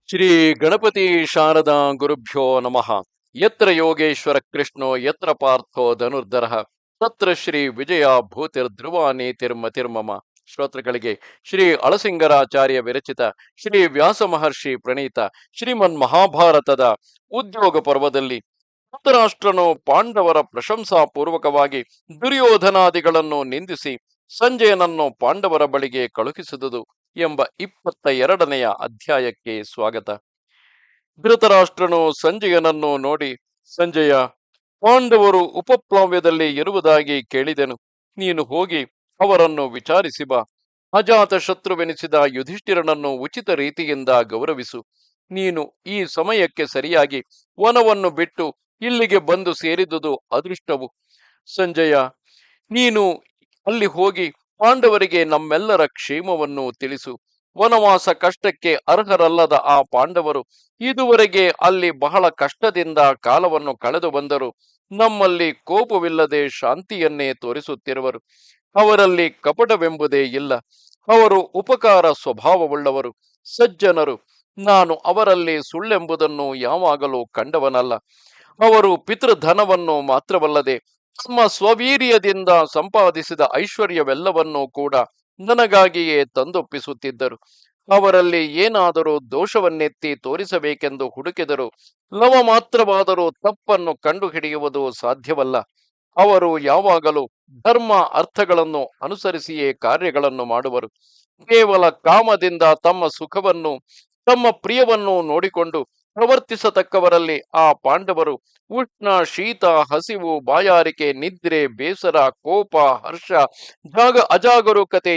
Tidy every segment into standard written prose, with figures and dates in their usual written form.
ಶ್ರೀ ಗಣಪತಿ ಶಾರದಾ ಗುರುಭ್ಯೋ ನಮಃ. ಯತ್ರ ಯೋಗೇಶ್ವರ ಕೃಷ್ಣೋ ಯತ್ರ ಪಾರ್ಥೋ ಧನುರ್ಧರಃ ತತ್ರ ಶ್ರೀ ವಿಜಯ ಭೂತಿರ್ಧ್ರುವ ನೀತಿರ್ಮತಿರ್ಮಮ. ಶ್ರೋತೃಗಳಿಗೆ ಶ್ರೀ ಅಳಸಿಂಗರಾಚಾರ್ಯ ವಿರಚಿತ ಶ್ರೀ ವ್ಯಾಸ ಮಹರ್ಷಿ ಪ್ರಣೀತ ಶ್ರೀಮನ್ ಮಹಾಭಾರತದ ಉದ್ಯೋಗ ಪರ್ವದಲ್ಲಿ ಧೃತರಾಷ್ಟ್ರನು ಪಾಂಡವರ ಪ್ರಶಂಸಾ ಪೂರ್ವಕವಾಗಿ ದುರ್ಯೋಧನಾದಿಗಳನ್ನು ನಿಂದಿಸಿ ಸಂಜಯನನ್ನು ಪಾಂಡವರ ಬಳಿಗೆ ಕಳುಹಿಸಿದುದು ಎಂಬ 22ನೆಯ ಅಧ್ಯಾಯಕ್ಕೆ ಸ್ವಾಗತ. ಧೃತರಾಷ್ಟ್ರನು ಸಂಜಯನನ್ನು ನೋಡಿ, ಸಂಜಯ, ಪಾಂಡವರು ಉಪಪ್ಲವ್ಯದಲ್ಲಿ ಇರುವುದಾಗಿ ಕೇಳಿದೆನು. ನೀನು ಹೋಗಿ ಅವರನ್ನು ವಿಚಾರಿಸಿ ಬಾ. ಅಜಾತ ಶತ್ರುವೆನಿಸಿದ ಯುಧಿಷ್ಠಿರನನ್ನು ಉಚಿತ ರೀತಿಯಿಂದ ಗೌರವಿಸು. ನೀನು ಈ ಸಮಯಕ್ಕೆ ಸರಿಯಾಗಿ ವನವನ್ನು ಬಿಟ್ಟು ಇಲ್ಲಿಗೆ ಬಂದು ಸೇರಿದುದು ಅದೃಷ್ಟವು. ಸಂಜಯ, ನೀನು ಅಲ್ಲಿ ಹೋಗಿ ಪಾಂಡವರಿಗೆ ನಮ್ಮೆಲ್ಲರ ಕ್ಷೇಮವನ್ನು ತಿಳಿಸು. ವನವಾಸ ಕಷ್ಟಕ್ಕೆ ಅರ್ಹರಲ್ಲದ ಆ ಪಾಂಡವರು ಇದುವರೆಗೆ ಅಲ್ಲಿ ಬಹಳ ಕಷ್ಟದಿಂದ ಕಾಲವನ್ನು ಕಳೆದು ಬಂದರು. ನಮ್ಮಲ್ಲಿ ಕೋಪವಿಲ್ಲದೆ ಶಾಂತಿಯನ್ನೇ ತೋರಿಸುತ್ತಿರುವರು. ಅವರಲ್ಲಿ ಕಪಟವೆಂಬುದೇ ಇಲ್ಲ. ಅವರು ಉಪಕಾರ ಸ್ವಭಾವವುಳ್ಳವರು, ಸಜ್ಜನರು. ನಾನು ಅವರಲ್ಲಿ ಸುಳ್ಳೆಂಬುದನ್ನು ಯಾವಾಗಲೂ ಕಂಡವನಲ್ಲ. ಅವರು ಪಿತೃಧನವನ್ನು ಮಾತ್ರವಲ್ಲದೆ ತಮ್ಮ ಸ್ವವೀರ್ಯದಿಂದ ಸಂಪಾದಿಸಿದ ಐಶ್ವರ್ಯವೆಲ್ಲವನ್ನೂ ಕೂಡ ನನಗಾಗಿಯೇ ತಂದೊಪ್ಪಿಸುತ್ತಿದ್ದರು. ಅವರಲ್ಲಿ ಏನಾದರೂ ದೋಷವನ್ನೆತ್ತಿ ತೋರಿಸಬೇಕೆಂದು ಹುಡುಕಿದರು ಲವ ಮಾತ್ರವಾದರೂ ತಪ್ಪನ್ನು ಕಂಡುಹಿಡಿಯುವುದು ಸಾಧ್ಯವಲ್ಲ. ಅವರು ಯಾವಾಗಲೂ ಧರ್ಮ ಅರ್ಥಗಳನ್ನು ಅನುಸರಿಸಿಯೇ ಕಾರ್ಯಗಳನ್ನು ಮಾಡುವರು. ಕೇವಲ ಕಾಮದಿಂದ ತಮ್ಮ ಸುಖವನ್ನು ತಮ್ಮ ಪ್ರಿಯವನ್ನು ನೋಡಿಕೊಂಡು ಪ್ರವರ್ತಿಸತಕ್ಕವರಲ್ಲಿ ಆ ಪಾಂಡವರು ಉಷ್ಣ, ಶೀತ, ಹಸಿವು, ಬಾಯಾರಿಕೆ, ನಿದ್ರೆ, ಬೇಸರ, ಕೋಪ, ಹರ್ಷ, ಅಜಾಗರೂಕತೆ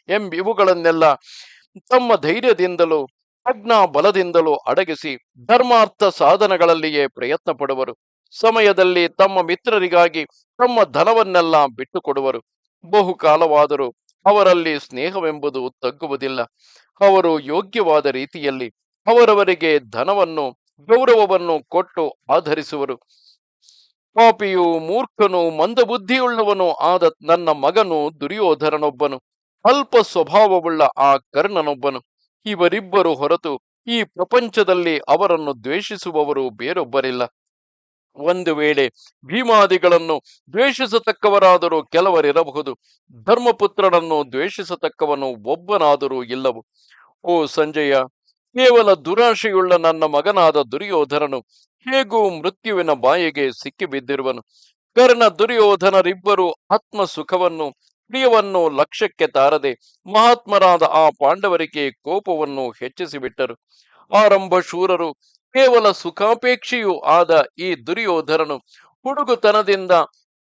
ಎಂಬಿವುಗಳನ್ನೆಲ್ಲ ತಮ್ಮ ಧೈರ್ಯದಿಂದಲೂ ಪ್ರಜ್ಞಾ ಬಲದಿಂದಲೂ ಅಡಗಿಸಿ ಧರ್ಮಾರ್ಥ ಸಾಧನಗಳಲ್ಲಿಯೇ ಪ್ರಯತ್ನ ಪಡುವರು. ಸಮಯದಲ್ಲಿ ತಮ್ಮ ಮಿತ್ರರಿಗಾಗಿ ತಮ್ಮ ಧನವನ್ನೆಲ್ಲ ಬಿಟ್ಟುಕೊಡುವರು. ಬಹುಕಾಲವಾದರೂ ಅವರಲ್ಲಿ ಸ್ನೇಹವೆಂಬುದು ತಗ್ಗುವುದಿಲ್ಲ. ಅವರು ಯೋಗ್ಯವಾದ ರೀತಿಯಲ್ಲಿ ಅವರವರಿಗೆ ಧನವನ್ನು ಗೌರವವನ್ನು ಕೊಟ್ಟು ಆಧರಿಸುವರು. ಪಾಪಿಯು, ಮೂರ್ಖನು, ಮಂದಬುದ್ಧಿಯುಳ್ಳವನು ಆದ ನನ್ನ ಮಗನು ದುರ್ಯೋಧನನೊಬ್ಬನು, ಅಲ್ಪ ಸ್ವಭಾವವುಳ್ಳ ಆ ಕರ್ಣನೊಬ್ಬನು. ಇವರಿಬ್ಬರು ಹೊರತು ಈ ಪ್ರಪಂಚದಲ್ಲಿ ಅವರನ್ನು ದ್ವೇಷಿಸುವವರು ಬೇರೊಬ್ಬರಿಲ್ಲ. ಒಂದು ವೇಳೆ ಭೀಮಾದಿಗಳನ್ನು ದ್ವೇಷಿಸತಕ್ಕವರಾದರೂ ಕೆಲವರಿರಬಹುದು. ಧರ್ಮಪುತ್ರನನ್ನು ದ್ವೇಷಿಸತಕ್ಕವನು ಒಬ್ಬನಾದರೂ ಇಲ್ಲವು. ಓ ಸಂಜಯ, ಕೇವಲ ದುರಾಶೆಯುಳ್ಳ ನನ್ನ ಮಗನಾದ ದುರ್ಯೋಧನನು ಹೇಗೂ ಮೃತ್ಯುವಿನ ಬಾಯಿಗೆ ಸಿಕ್ಕಿಬಿದ್ದಿರುವನು. ಕರ್ಣ, ದುರ್ಯೋಧನರಿಬ್ಬರು ಆತ್ಮ ಸುಖವನ್ನು ಪ್ರಿಯವನ್ನು ಲಕ್ಷ್ಯಕ್ಕೆ ತಾರದೆ ಮಹಾತ್ಮರಾದ ಆ ಪಾಂಡವರಿಗೆ ಕೋಪವನ್ನು ಹೆಚ್ಚಿಸಿಬಿಟ್ಟರು. ಆರಂಭ ಶೂರರು, ಕೇವಲ ಸುಖಾಪೇಕ್ಷೆಯೂ ಆದ ಈ ದುರ್ಯೋಧನನು ಹುಡುಗುತನದಿಂದ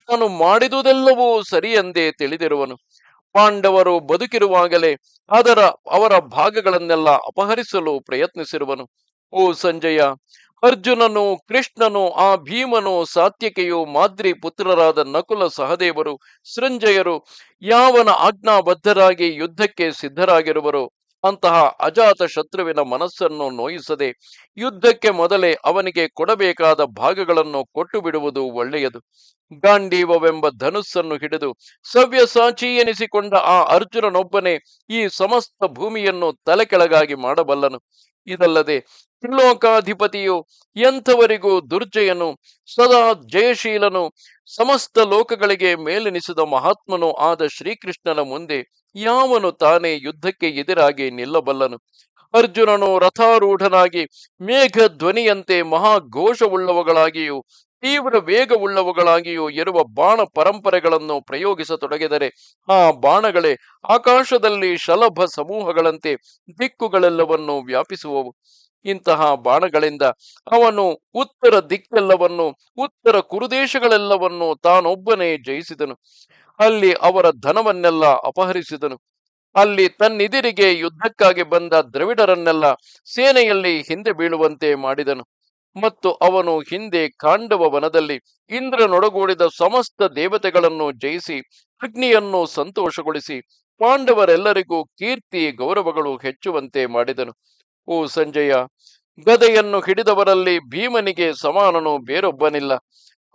ತಾನು ಮಾಡಿದುದೆಲ್ಲವೂ ಸರಿಯೆಂದೇ ತಿಳಿದಿರುವನು. ಪಾಂಡವರು ಬದುಕಿರುವಾಗಲೇ ಅವರ ಭಾಗಗಳನ್ನೆಲ್ಲ ಅಪಹರಿಸಲು ಪ್ರಯತ್ನಿಸಿರುವನು. ಓ ಸಂಜಯ, ಅರ್ಜುನನು, ಕೃಷ್ಣನು, ಆ ಭೀಮನು, ಸಾತ್ಯಕೆಯು, ಮಾದ್ರಿ ಪುತ್ರರಾದ ನಕುಲ, ಸಹದೇವರು, ಸಂಜಯರು ಯಾವನ ಆಜ್ಞಾಬದ್ಧರಾಗಿ ಯುದ್ಧಕ್ಕೆ ಸಿದ್ಧರಾಗಿರುವರೋ ಅಂತಹ ಅಜಾತ ಶತ್ರುವಿನ ಮನಸ್ಸನ್ನು ನೋಯಿಸದೆ ಯುದ್ಧಕ್ಕೆ ಮೊದಲೇ ಅವನಿಗೆ ಕೊಡಬೇಕಾದ ಭಾಗಗಳನ್ನು ಕೊಟ್ಟು ಬಿಡುವುದು ಒಳ್ಳೆಯದು. ಗಾಂಡೀವವೆಂಬ ಧನುಸ್ಸನ್ನು ಹಿಡಿದು ಸವ್ಯಸಾಚಿ ಎನಿಸಿಕೊಂಡ ಆ ಅರ್ಜುನನೊಬ್ಬನೇ ಈ ಸಮಸ್ತ ಭೂಮಿಯನ್ನು ತಲೆ ಕೆಳಗಾಗಿ ಮಾಡಬಲ್ಲನು. ಇದಲ್ಲದೆ ತ್ರಿಲೋಕಾಧಿಪತಿಯು, ಎಂಥವರಿಗೂ ದುರ್ಜಯನು, ಸದಾ ಜಯಶೀಲನು, ಸಮಸ್ತ ಲೋಕಗಳಿಗೆ ಮೇಲೆನಿಸಿದ ಮಹಾತ್ಮನೂ ಆದ ಶ್ರೀಕೃಷ್ಣನ ಮುಂದೆ ಯಾವನು ತಾನೇ ಯುದ್ಧಕ್ಕೆ ಎದುರಾಗಿ ನಿಲ್ಲಬಲ್ಲನು? ಅರ್ಜುನನು ರಥಾರೂಢನಾಗಿ ಮೇಘ ಧ್ವನಿಯಂತೆ ಮಹಾಘೋಷವುಳ್ಳವುಗಳಾಗಿಯೂ ತೀವ್ರ ವೇಗವುಳ್ಳವುಗಳಾಗಿಯೂ ಇರುವ ಬಾಣ ಪರಂಪರೆಗಳನ್ನು ಪ್ರಯೋಗಿಸತೊಡಗಿದರೆ ಆ ಬಾಣಗಳೇ ಆಕಾಶದಲ್ಲಿ ಶಲಭ ಸಮೂಹಗಳಂತೆ ದಿಕ್ಕುಗಳೆಲ್ಲವನ್ನು ವ್ಯಾಪಿಸುವವು. ಇಂತಹ ಬಾಣಗಳಿಂದ ಅವನು ಉತ್ತರ ದಿಕ್ಕೆಲ್ಲವನ್ನು, ಉತ್ತರ ಕುರುದೇಶಗಳೆಲ್ಲವನ್ನು ತಾನೊಬ್ಬನೇ ಜಯಿಸಿದನು. ಅಲ್ಲಿ ಅವರ ಧನವನ್ನೆಲ್ಲ ಅಪಹರಿಸಿದನು. ಅಲ್ಲಿ ತನ್ನೆದಿರಿಗೆ ಯುದ್ಧಕ್ಕಾಗಿ ಬಂದ ದ್ರವಿಡರನ್ನೆಲ್ಲ ಸೇನೆಯಲ್ಲಿ ಹಿಂದೆ ಬೀಳುವಂತೆ ಮಾಡಿದನು. ಮತ್ತು ಅವನು ಹಿಂದೆ ಖಾಂಡವ ವನದಲ್ಲಿ ಇಂದ್ರನೊಡಗೂಡಿದ ಸಮಸ್ತ ದೇವತೆಗಳನ್ನು ಜಯಿಸಿ ಅಗ್ನಿಯನ್ನು ಸಂತೋಷಗೊಳಿಸಿ ಪಾಂಡವರೆಲ್ಲರಿಗೂ ಕೀರ್ತಿ ಗೌರವಗಳು ಹೆಚ್ಚುವಂತೆ ಮಾಡಿದನು. ಓ ಸಂಜಯ, ಗದೆಯನ್ನು ಹಿಡಿದವರಲ್ಲಿ ಭೀಮನಿಗೆ ಸಮಾನನು ಬೇರೊಬ್ಬನಿಲ್ಲ.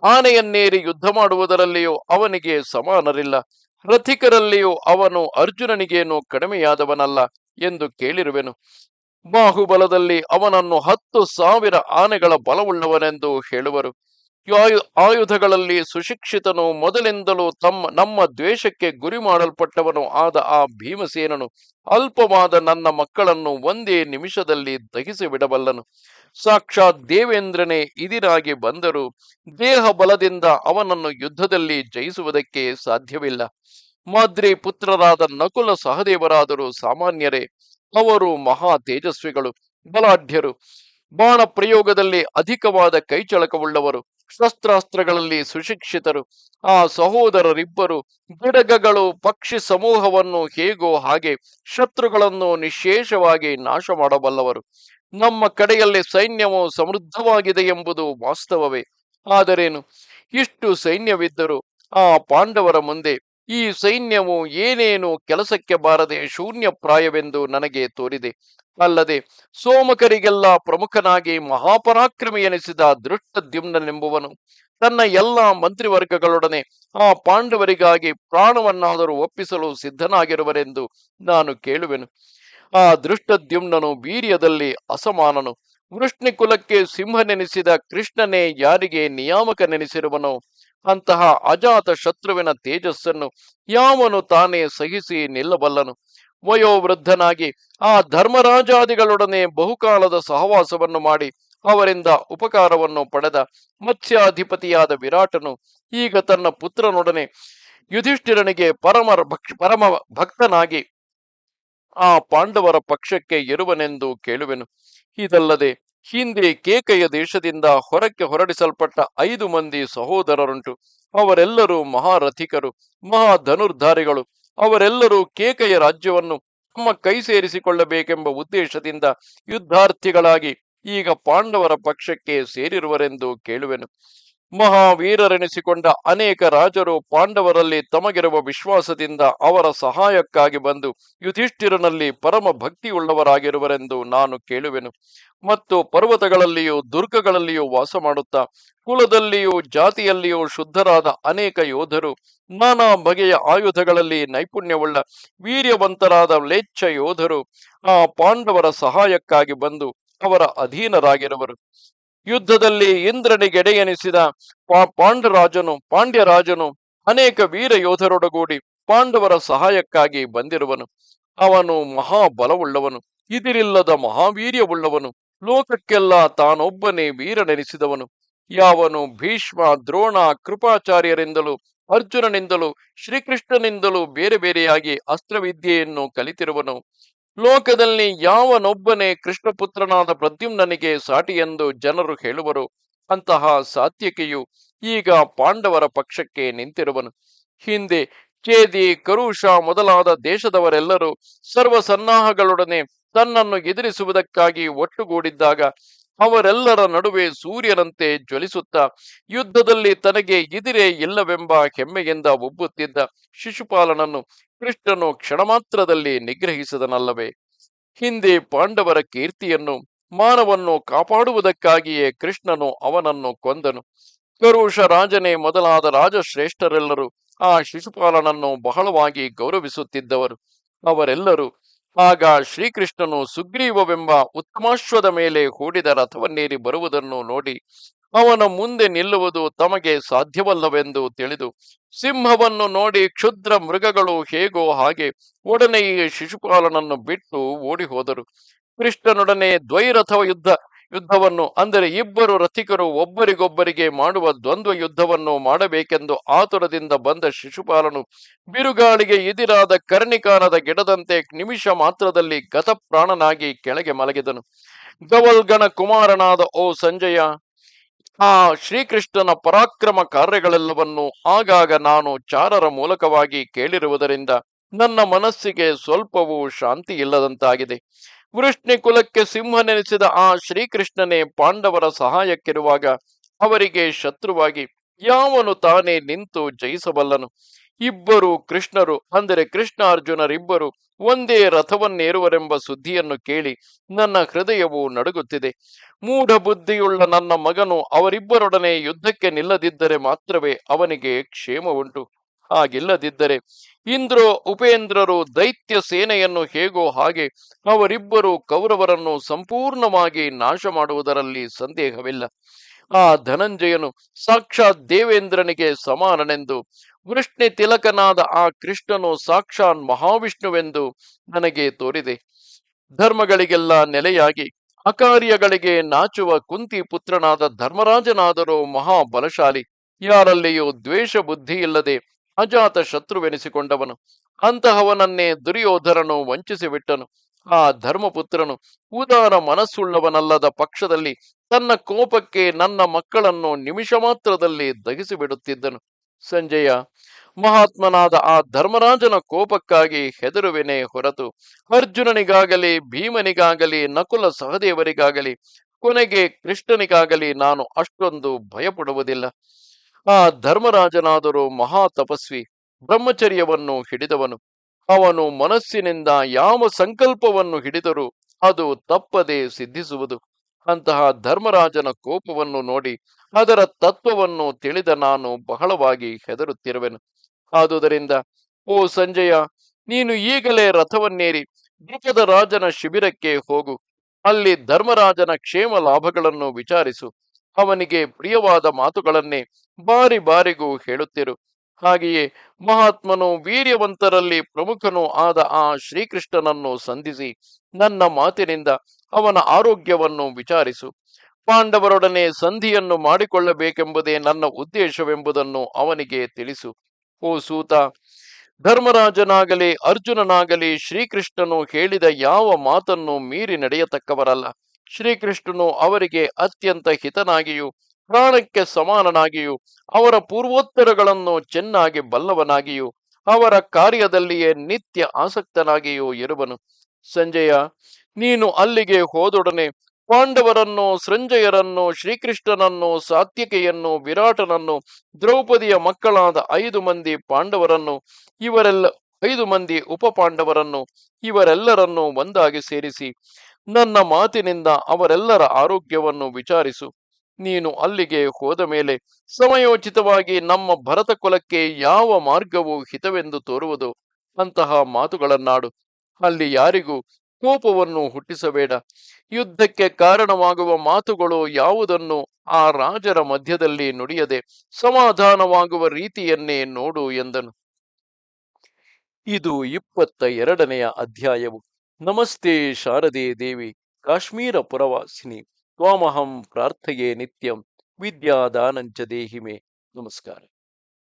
ಆನೆಯನ್ನೇರಿ ಯುದ್ಧ ಮಾಡುವುದರಲ್ಲಿಯೂ ಅವನಿಗೆ ಸಮಾನರಿಲ್ಲ. ರಥಿಕರಲ್ಲಿಯೂ ಅವನು ಅರ್ಜುನನಿಗೇನು ಕಡಿಮೆಯಾದವನಲ್ಲ ಎಂದು ಕೇಳಿರುವೆನು. ಬಾಹುಬಲದಲ್ಲಿ ಅವನನ್ನು 10,000 ಆನೆಗಳ ಬಲವುಳ್ಳವನೆಂದು ಹೇಳುವರು. ಆಯುಧಗಳಲ್ಲಿ ಸುಶಿಕ್ಷಿತನು, ಮೊದಲಿಂದಲೂ ನಮ್ಮ ದ್ವೇಷಕ್ಕೆ ಗುರಿ ಮಾಡಲ್ಪಟ್ಟವನು ಆದ ಆ ಭೀಮಸೇನನು ಅಲ್ಪವಾದ ನನ್ನ ಮಕ್ಕಳನ್ನು ಒಂದೇ ನಿಮಿಷದಲ್ಲಿ ದಹಿಸಿ ಬಿಡಬಲ್ಲನು. ಸಾಕ್ಷಾತ್ ದೇವೇಂದ್ರನೇ ಇದಿರಾಗಿ ಬಂದರೂ ದೇಹ ಬಲದಿಂದ ಅವನನ್ನು ಯುದ್ಧದಲ್ಲಿ ಜಯಿಸುವುದಕ್ಕೆ ಸಾಧ್ಯವಿಲ್ಲ. ಮಾದ್ರಿ ಪುತ್ರರಾದ ನಕುಲ ಸಹದೇವರಾದರೂ ಸಾಮಾನ್ಯರೇ. ಅವರು ಮಹಾ ತೇಜಸ್ವಿಗಳು, ಬಲಾಢ್ಯರು, ಬಾಣ ಪ್ರಯೋಗದಲ್ಲಿ ಅಧಿಕವಾದ ಕೈಚಳಕವುಳ್ಳವರು, ಶಸ್ತ್ರಾಸ್ತ್ರಗಳಲ್ಲಿ ಸುಶಿಕ್ಷಿತರು. ಆ ಸಹೋದರರಿಬ್ಬರು ಗಿಡಗಗಳು ಪಕ್ಷಿ ಸಮೂಹವನ್ನು ಹೇಗೋ ಹಾಗೆ ಶತ್ರುಗಳನ್ನು ನಿಶೇಷವಾಗಿ ನಾಶ ಮಾಡಬಲ್ಲವರು. ನಮ್ಮ ಕಡೆಯಲ್ಲಿ ಸೈನ್ಯವು ಸಮೃದ್ಧವಾಗಿದೆ ಎಂಬುದು ವಾಸ್ತವವೇ. ಆದರೇನು, ಇಷ್ಟು ಸೈನ್ಯವಿದ್ದರೂ ಆ ಪಾಂಡವರ ಮುಂದೆ ಈ ಸೈನ್ಯವು ಏನೇನು ಕೆಲಸಕ್ಕೆ ಬಾರದೆ ಶೂನ್ಯಪ್ರಾಯವೆಂದು ನನಗೆ ತೋರಿದೆ. ಅಲ್ಲದೆ ಸೋಮಕರಿಗೆಲ್ಲ ಪ್ರಮುಖನಾಗಿ ಮಹಾಪರಾಕ್ರಮಿ ಎನಿಸಿದ ದೃಷ್ಟದ್ಯುಮ್ನನೆಂಬುವನು ತನ್ನ ಎಲ್ಲ ಮಂತ್ರಿವರ್ಗಗಳೊಡನೆ ಆ ಪಾಂಡವರಿಗಾಗಿ ಪ್ರಾಣವನ್ನಾದರೂ ಒಪ್ಪಿಸಲು ಸಿದ್ಧನಾಗಿರುವರೆಂದು ನಾನು ಕೇಳುವೆನು. ಆ ದೃಷ್ಟದ್ಯುಮ್ನನು ವೀರ್ಯದಲ್ಲಿ ಅಸಮಾನನು. ವೃಷ್ಣಿಕುಲಕ್ಕೆ ಸಿಂಹನೆನಿಸಿದ ಕೃಷ್ಣನೇ ಯಾರಿಗೆ ನಿಯಾಮಕನೆನಿಸಿರುವನೋ ಅಂತಹ ಅಜಾತ ಶತ್ರುವಿನ ತೇಜಸ್ಸನ್ನು ಯಾವನು ತಾನೇ ಸಹಿಸಿ ನಿಲ್ಲಬಲ್ಲನು? ವಯೋವೃದ್ಧನಾಗಿ ಆ ಧರ್ಮರಾಜಾದಿಗಳೊಡನೆ ಬಹುಕಾಲದ ಸಹವಾಸವನ್ನು ಮಾಡಿ ಅವರಿಂದ ಉಪಕಾರವನ್ನು ಪಡೆದ ಮತ್ಸ್ಯಾಧಿಪತಿಯಾದ ವಿರಾಟನು ಈಗ ತನ್ನ ಪುತ್ರನೊಡನೆ ಯುಧಿಷ್ಠಿರನಿಗೆ ಪರಮ ಭಕ್ತನಾಗಿ ಆ ಪಾಂಡವರ ಪಕ್ಷಕ್ಕೆ ಇರುವನೆಂದು ಕೇಳುವೆನು. ಇದಲ್ಲದೆ ಹಿಂದೆ ಕೇಕೆಯ ದೇಶದಿಂದ ಹೊರಕ್ಕೆ ಹೊರಡಿಸಲ್ಪಟ್ಟ 5 ಮಂದಿ ಸಹೋದರರುಂಟು. ಅವರೆಲ್ಲರೂ ಮಹಾರಥಿಕರು, ಮಹಾಧನುರ್ಧಾರಿಗಳು. ಅವರೆಲ್ಲರೂ ಕೇಕೆಯ ರಾಜ್ಯವನ್ನು ತಮ್ಮ ಕೈ ಸೇರಿಸಿಕೊಳ್ಳಬೇಕೆಂಬ ಉದ್ದೇಶದಿಂದ ಯುದ್ಧಾರ್ಥಿಗಳಾಗಿ ಈಗ ಪಾಂಡವರ ಪಕ್ಷಕ್ಕೆ ಸೇರಿರುವರೆಂದು ಕೇಳುವೆನು. ಮಹಾವೀರರೆನಿಸಿಕೊಂಡ ಅನೇಕ ರಾಜರು ಪಾಂಡವರಲ್ಲಿ ತಮಗಿರುವ ವಿಶ್ವಾಸದಿಂದ ಅವರ ಸಹಾಯಕ್ಕಾಗಿ ಬಂದು ಯುಧಿಷ್ಠಿರನಲ್ಲಿ ಪರಮ ಭಕ್ತಿಯುಳ್ಳವರಾಗಿರುವರೆಂದು ನಾನು ಕೇಳುವೆನು. ಮತ್ತು ಪರ್ವತಗಳಲ್ಲಿಯೂ ದುರ್ಗಗಳಲ್ಲಿಯೂ ವಾಸ ಮಾಡುತ್ತಾ ಕುಲದಲ್ಲಿಯೂ ಜಾತಿಯಲ್ಲಿಯೂ ಶುದ್ಧರಾದ ಅನೇಕ ಯೋಧರು, ನಾನಾ ಬಗೆಯ ಆಯುಧಗಳಲ್ಲಿ ನೈಪುಣ್ಯವುಳ್ಳ ವೀರ್ಯವಂತರಾದ ಮ್ಲೇಚ್ಛ ಯೋಧರು ಆ ಪಾಂಡವರ ಸಹಾಯಕ್ಕಾಗಿ ಬಂದು ಅವರ ಅಧೀನರಾಗಿರುವರು. ಯುದ್ಧದಲ್ಲಿ ಇಂದ್ರನಿಗೆಡೆಯೆನಿಸಿದ ಪಾಂಡ್ಯರಾಜನು ಅನೇಕ ವೀರ ಯೋಧರೊಡಗೂಡಿ ಪಾಂಡವರ ಸಹಾಯಕ್ಕಾಗಿ ಬಂದಿರುವನು. ಅವನು ಮಹಾಬಲವುಳ್ಳವನು, ಇದಿರಿಲ್ಲದ ಮಹಾವೀರ್ಯವುಳ್ಳವನು, ಲೋಕಕ್ಕೆಲ್ಲ ತಾನೊಬ್ಬನೇ ವೀರನೆನಿಸಿದವನು. ಯಾವನು ಭೀಷ್ಮ, ದ್ರೋಣ, ಕೃಪಾಚಾರ್ಯರಿಂದಲೂ ಅರ್ಜುನನಿಂದಲೂ ಶ್ರೀಕೃಷ್ಣನಿಂದಲೂ ಬೇರೆ ಬೇರೆಯಾಗಿ ಅಸ್ತ್ರವಿದ್ಯೆಯನ್ನು ಕಲಿತಿರುವನು. ಲೋಕದಲ್ಲಿ ಯಾವನೊಬ್ಬನೇ ಕೃಷ್ಣಪುತ್ರನಾದ ಪ್ರದ್ಯುಮ್ನನಿಗೆ ಸಾಟಿ ಎಂದು ಜನರು ಹೇಳುವರು. ಅಂತಹ ಸಾತ್ಯಕಿಯು ಈಗ ಪಾಂಡವರ ಪಕ್ಷಕ್ಕೆ ನಿಂತಿರುವನು. ಹಿಂದೆ ಚೇದಿ, ಕರುಷ ಮೊದಲಾದ ದೇಶದವರೆಲ್ಲರೂ ಸರ್ವಸನ್ನಾಹಗಳೊಡನೆ ತನ್ನನ್ನು ಎದುರಿಸುವುದಕ್ಕಾಗಿ ಒಟ್ಟುಗೂಡಿದ್ದಾಗ ಅವರೆಲ್ಲರ ನಡುವೆ ಸೂರ್ಯನಂತೆ ಜ್ವಲಿಸುತ್ತಾ ಯುದ್ಧದಲ್ಲಿ ತನಗೆ ಎದಿರೇ ಇಲ್ಲವೆಂಬ ಹೆಮ್ಮೆಯಿಂದ ಉಬ್ಬುತ್ತಿದ್ದ ಶಿಶುಪಾಲನನ್ನು ಕೃಷ್ಣನು ಕ್ಷಣಮಾತ್ರದಲ್ಲಿ ನಿಗ್ರಹಿಸಿದನಲ್ಲವೇ? ಹಿಂದೆ ಪಾಂಡವರ ಕೀರ್ತಿಯನ್ನು ಮಾನವನ್ನು ಕಾಪಾಡುವುದಕ್ಕಾಗಿಯೇ ಕೃಷ್ಣನು ಅವನನ್ನು ಕೊಂದನು. ಕರುಷ ರಾಜನೇ ಮೊದಲಾದ ರಾಜಶ್ರೇಷ್ಠರೆಲ್ಲರೂ ಆ ಶಿಶುಪಾಲನನ್ನು ಬಹಳವಾಗಿ ಗೌರವಿಸುತ್ತಿದ್ದವರು. ಅವರೆಲ್ಲರೂ ಆಗ ಶ್ರೀಕೃಷ್ಣನು ಸುಗ್ರೀವವೆಂಬ ಉತ್ತಮಾಶ್ವದ ಮೇಲೆ ಹೂಡಿದ ರಥವನ್ನೇರಿ ಬರುವುದನ್ನು ನೋಡಿ ಅವನ ಮುಂದೆ ನಿಲ್ಲುವುದು ತಮಗೆ ಸಾಧ್ಯವಲ್ಲವೆಂದು ತಿಳಿದು ಸಿಂಹವನ್ನು ನೋಡಿ ಕ್ಷುದ್ರ ಮೃಗಗಳು ಹೇಗೋ ಹಾಗೆ ಒಡನೆಯೇ ಶಿಶುಪಾಲನನ್ನು ಬಿಟ್ಟು ಓಡಿ ಹೋದರು. ಕೃಷ್ಣನೊಡನೆ ದ್ವೈರಥ ಯುದ್ಧವನ್ನು ಅಂದರೆ ಇಬ್ಬರು ರಥಿಕರು ಒಬ್ಬರಿಗೊಬ್ಬರಿಗೆ ಮಾಡುವ ದ್ವಂದ್ವ ಯುದ್ಧವನ್ನು ಮಾಡಬೇಕೆಂದು ಆತುರದಿಂದ ಬಂದ ಶಿಶುಪಾಲನು ಬಿರುಗಾಳಿಗೆ ಎದಿರಾದ ಕರ್ಣಿಕಾರದ ಗಿಡದಂತೆ ನಿಮಿಷ ಮಾತ್ರದಲ್ಲಿ ಗತಪ್ರಾಣನಾಗಿ ಕೆಳಗೆ ಮಲಗಿದನು. ಗವಲ್ಗಣ ಕುಮಾರನಾದ ಓ ಸಂಜಯ, ಆ ಶ್ರೀಕೃಷ್ಣನ ಪರಾಕ್ರಮ ಕಾರ್ಯಗಳೆಲ್ಲವನ್ನು ಆಗಾಗ ನಾನು ಚಾರರ ಮೂಲಕವಾಗಿ ಕೇಳಿರುವುದರಿಂದ ನನ್ನ ಮನಸ್ಸಿಗೆ ಸ್ವಲ್ಪವೂ ಶಾಂತಿ ಇಲ್ಲದಂತಾಗಿದೆ. ವೃಷ್ಣಿ ಕುಲಕ್ಕೆ ಸಿಂಹನೆನಿಸಿದ ಆ ಶ್ರೀಕೃಷ್ಣನೇ ಪಾಂಡವರ ಸಹಾಯಕ್ಕಿರುವಾಗ ಅವರಿಗೆ ಶತ್ರುವಾಗಿ ಯಾವನು ತಾನೇ ನಿಂತು ಜಯಿಸಬಲ್ಲನು? ಇಬ್ಬರು ಕೃಷ್ಣರು ಅಂದರೆ ಕೃಷ್ಣಾರ್ಜುನರಿಬ್ಬರು ಒಂದೇ ರಥವನ್ನೇರುವರೆಂಬ ಸುದ್ದಿಯನ್ನು ಕೇಳಿ ನನ್ನ ಹೃದಯವು ನಡುಗುತ್ತಿದೆ. ಮೂಢ ಬುದ್ಧಿಯುಳ್ಳ ನನ್ನ ಮಗನು ಅವರಿಬ್ಬರೊಡನೆ ಯುದ್ಧಕ್ಕೆ ನಿಲ್ಲದಿದ್ದರೆ ಮಾತ್ರವೇ ಅವನಿಗೆ ಕ್ಷೇಮ ಉಂಟು. ಹಾಗಿಲ್ಲದಿದ್ದರೆ ಇಂದ್ರೋ ಉಪೇಂದ್ರರು ದೈತ್ಯ ಸೇನೆಯನ್ನು ಹೇಗೋ ಹಾಗೆ ಅವರಿಬ್ಬರು ಕೌರವರನ್ನು ಸಂಪೂರ್ಣವಾಗಿ ನಾಶ ಮಾಡುವುದರಲ್ಲಿ ಸಂದೇಹವಿಲ್ಲ. ಆ ಧನಂಜಯನು ಸಾಕ್ಷಾತ್ ದೇವೇಂದ್ರನಿಗೆ ಸಮಾನನೆಂದು, ವೃಷ್ಣಿ ತಿಲಕನಾದ ಆ ಕೃಷ್ಣನು ಸಾಕ್ಷಾತ್ ಮಹಾವಿಷ್ಣುವೆಂದು ನನಗೆ ತೋರಿದೆ. ಧರ್ಮಗಳಿಗೆಲ್ಲ ನೆಲೆಯಾಗಿ ಅಕಾರ್ಯಗಳಿಗೆ ನಾಚುವ ಕುಂತಿ ಪುತ್ರನಾದ ಧರ್ಮರಾಜನಾದರೂ ಮಹಾಬಲಶಾಲಿ, ಯಾರಲ್ಲಿಯೂ ದ್ವೇಷ ಬುದ್ಧಿ ಇಲ್ಲದೆ ಅಜಾತ ಶತ್ರುವೆನಿಸಿಕೊಂಡವನು. ಅಂತಹವನನ್ನೇ ದುರ್ಯೋಧನನು ವಂಚಿಸಿ ಬಿಟ್ಟನು. ಆ ಧರ್ಮಪುತ್ರನು ಉದಾರ ಮನಸ್ಸುಳ್ಳವನಲ್ಲದ ಪಕ್ಷದಲ್ಲಿ ತನ್ನ ಕೋಪಕ್ಕೆ ನನ್ನ ಮಕ್ಕಳನ್ನು ನಿಮಿಷ ಮಾತ್ರದಲ್ಲಿ ದಹಿಸಿ ಬಿಡುತ್ತಿದ್ದನು. ಸಂಜಯ, ಮಹಾತ್ಮನಾದ ಆ ಧರ್ಮರಾಜನ ಕೋಪಕ್ಕಾಗಿ ಹೆದರುವೆನೇ ಹೊರತು ಅರ್ಜುನನಿಗಾಗಲಿ ಭೀಮನಿಗಾಗಲಿ ನಕುಲ ಸಹದೇವರಿಗಾಗಲಿ ಕೊನೆಗೆ ಕೃಷ್ಣನಿಗಾಗಲಿ ನಾನು ಅಷ್ಟೊಂದು ಭಯಪಡುವುದಿಲ್ಲ. ಆ ಧರ್ಮರಾಜನಾದರೂ ಮಹಾ ತಪಸ್ವಿ, ಬ್ರಹ್ಮಚರ್ಯವನ್ನು ಹಿಡಿದವನು. ಅವನು ಮನಸ್ಸಿನಿಂದ ಯಾವ ಸಂಕಲ್ಪವನ್ನು ಹಿಡಿದರೂ ಅದು ತಪ್ಪದೆ ಸಿದ್ಧಿಸುವುದು. ಅಂತಹ ಧರ್ಮರಾಜನ ಕೋಪವನ್ನು ನೋಡಿ ಅದರ ತತ್ವವನ್ನು ತಿಳಿದ ನಾನು ಬಹಳವಾಗಿ ಹೆದರುತ್ತಿರುವೆನು. ಆದುದರಿಂದ ಓ ಸಂಜಯ, ನೀನು ಈಗಲೇ ರಥವನ್ನೇರಿ ದ್ರುಪದ ರಾಜನ ಶಿಬಿರಕ್ಕೆ ಹೋಗು. ಅಲ್ಲಿ ಧರ್ಮರಾಜನ ಕ್ಷೇಮ ಲಾಭಗಳನ್ನು ವಿಚಾರಿಸು. ಅವನಿಗೆ ಪ್ರಿಯವಾದ ಮಾತುಗಳನ್ನೇ ಬಾರಿ ಬಾರಿಗೂ ಹೇಳುತ್ತಿರು. ಹಾಗೆಯೇ ಮಹಾತ್ಮನು ವೀರ್ಯವಂತರಲ್ಲಿ ಪ್ರಮುಖನೂ ಆದ ಆ ಶ್ರೀಕೃಷ್ಣನನ್ನು ಸಂಧಿಸಿ ನನ್ನ ಮಾತಿನಿಂದ ಅವನ ಆರೋಗ್ಯವನ್ನು ವಿಚಾರಿಸು. ಪಾಂಡವರೊಡನೆ ಸಂಧಿಯನ್ನು ಮಾಡಿಕೊಳ್ಳಬೇಕೆಂಬುದೇ ನನ್ನ ಉದ್ದೇಶವೆಂಬುದನ್ನು ಅವನಿಗೆ ತಿಳಿಸು. ಓ ಸೂತ, ಧರ್ಮರಾಜನಾಗಲಿ ಅರ್ಜುನನಾಗಲಿ ಶ್ರೀಕೃಷ್ಣನು ಹೇಳಿದ ಯಾವ ಮಾತನ್ನು ಮೀರಿ ನಡೆಯತಕ್ಕವರಲ್ಲ. ಶ್ರೀಕೃಷ್ಣನು ಅವರಿಗೆ ಅತ್ಯಂತ ಹಿತನಾಗಿಯೂ ಪ್ರಾಣಕ್ಕೆ ಸಮಾನನಾಗಿಯೂ ಅವರ ಪೂರ್ವೋತ್ತರಗಳನ್ನು ಚೆನ್ನಾಗಿ ಬಲ್ಲವನಾಗಿಯೂ ಅವರ ಕಾರ್ಯದಲ್ಲಿಯೇ ನಿತ್ಯ ಆಸಕ್ತನಾಗಿಯೂ ಇರುವನು. ಸಂಜಯ, ನೀನು ಅಲ್ಲಿಗೆ ಹೋದೊಡನೆ ಪಾಂಡವರನ್ನು, ಸಂಜಯರನ್ನು, ಶ್ರೀಕೃಷ್ಣನನ್ನು, ಸಾತ್ಯಕೆಯನ್ನು, ವಿರಾಟನನ್ನು, ದ್ರೌಪದಿಯ ಮಕ್ಕಳಾದ 5 ಮಂದಿ ಪಾಂಡವರನ್ನು, ಇವರೆಲ್ಲ 5 ಮಂದಿ ಉಪಪಾಂಡವರನ್ನು, ಇವರೆಲ್ಲರನ್ನು ಒಂದಾಗಿ ಸೇರಿಸಿ ನನ್ನ ಮಾತಿನಿಂದ ಅವರೆಲ್ಲರ ಆರೋಗ್ಯವನ್ನು ವಿಚಾರಿಸು. ನೀನು ಅಲ್ಲಿಗೆ ಹೋದ ಮೇಲೆ ಸಮಯೋಚಿತವಾಗಿ ನಮ್ಮ ಭರತ ಕುಲಕ್ಕೆ ಯಾವ ಮಾರ್ಗವು ಹಿತವೆಂದು ತೋರುವುದೋ ಅಂತಹ ಮಾತುಗಳನ್ನಾಡು. ಅಲ್ಲಿ ಯಾರಿಗೂ ಕೋಪವನ್ನು ಹುಟ್ಟಿಸಬೇಡ. ಯುದ್ಧಕ್ಕೆ ಕಾರಣವಾಗುವ ಮಾತುಗಳು ಯಾವುದನ್ನು ಆ ರಾಜರ ಮಧ್ಯದಲ್ಲಿ ನುಡಿಯದೆ ಸಮಾಧಾನವಾಗುವ ರೀತಿಯನ್ನೇ ನೋಡು ಎಂದನು. ಇದು 22ನೆಯ ಅಧ್ಯಾಯವು. ನಮಸ್ತೆ ಶಾರದೆ ದೇವಿ, ಕಾಶ್ಮೀರ ಪುರವಾಸಿನಿ, ತ್ವಾಮಹಂ ಪ್ರಾರ್ಥಯೇ ನಿತ್ಯಂ, ವಿದ್ಯಾದಾನಂಚ ದೇಹಿಮೆ. ನಮಸ್ಕಾರ.